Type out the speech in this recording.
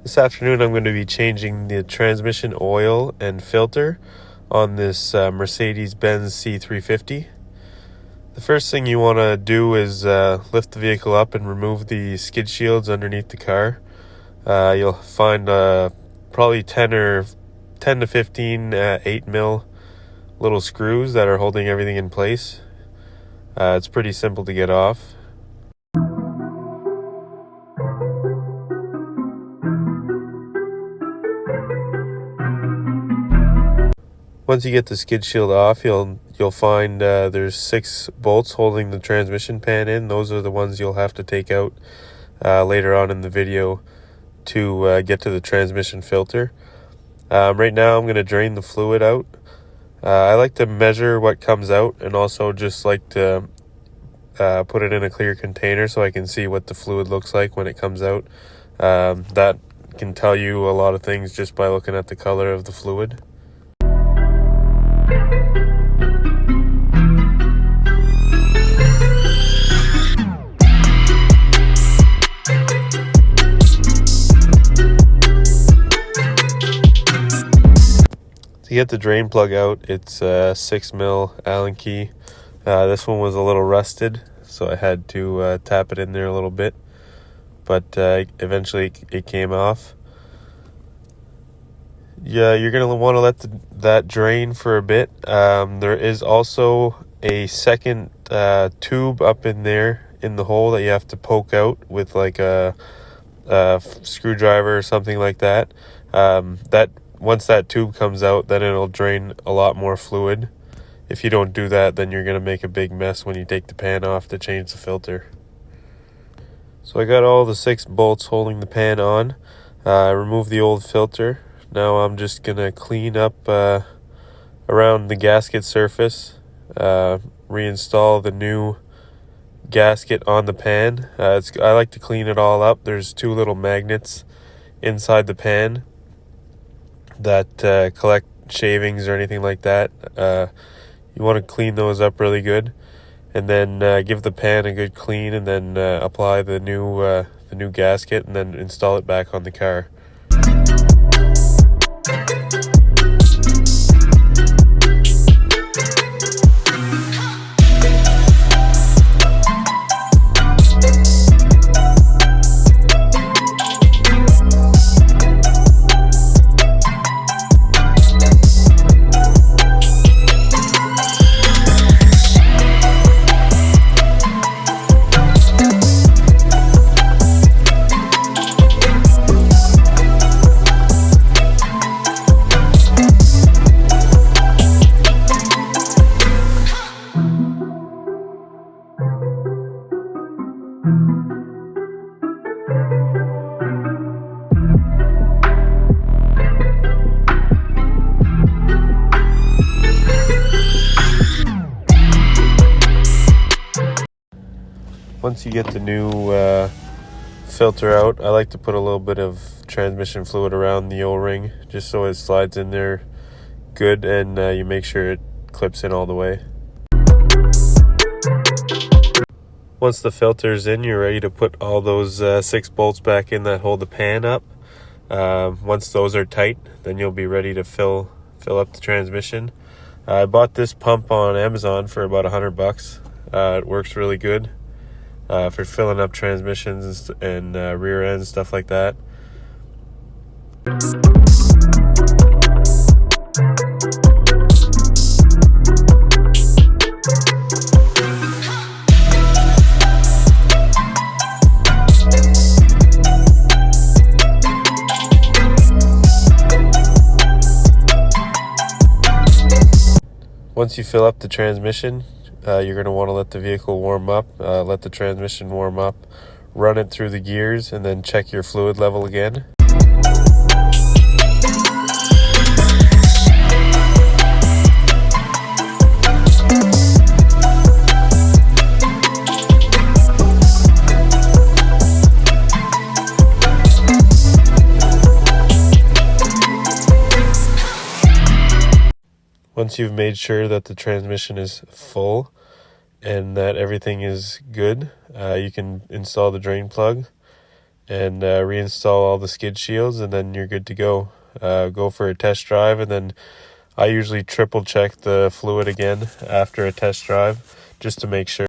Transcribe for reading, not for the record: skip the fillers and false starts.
This afternoon I'm going to be changing the transmission oil and filter on this Mercedes-benz c350. The first thing you want to do is lift the vehicle up and remove the skid shields underneath the car. You'll find probably 10 to 15 8mm little screws that are holding everything in place. It's pretty simple to get off. Once you get the skid shield off, you'll find there's 6 bolts holding the transmission pan in. Those are the ones you'll have to take out later on in the video to get to the transmission filter. Right now I'm going to drain the fluid out. I like to measure what comes out and also just like to put it in a clear container so I can see what the fluid looks like when it comes out. That can tell you a lot of things just by looking at the color of the fluid. To get the drain plug out, it's a 6mm Allen key. This one was a little rusted, so I had to tap it in there a little bit, but eventually it came off. Yeah, you're going to want to let that drain for a bit. There is also a second tube up in there in the hole that you have to poke out with like a screwdriver or something like that. Once that tube comes out, then it'll drain a lot more fluid. If you don't do that, then you're going to make a big mess when you take the pan off to change the filter. So I got all the 6 bolts holding the pan on. I removed the old filter. Now I'm just going to clean up around the gasket surface, reinstall the new gasket on the pan. I like to clean it all up. There's 2 little magnets inside the pan that collect shavings or anything like that. You want to clean those up really good, and then give the pan a good clean, and then apply the new gasket, and then install it back on the car. Once you get the new filter out, I like to put a little bit of transmission fluid around the O-ring just so it slides in there good, and you make sure it clips in all the way. Once the filter's in, you're ready to put all those 6 bolts back in that hold the pan up. Once those are tight, then you'll be ready to fill up the transmission. I bought this pump on Amazon for about $100. It works really good for filling up transmissions and rear ends, stuff like that. Once you fill up the transmission, you're going to want to let the vehicle warm up, let the transmission warm up, run it through the gears, and then check your fluid level again. Once you've made sure that the transmission is full and that everything is good, you can install the drain plug and reinstall all the skid shields, and then you're good to go. Go for a test drive, and then I usually triple check the fluid again after a test drive just to make sure.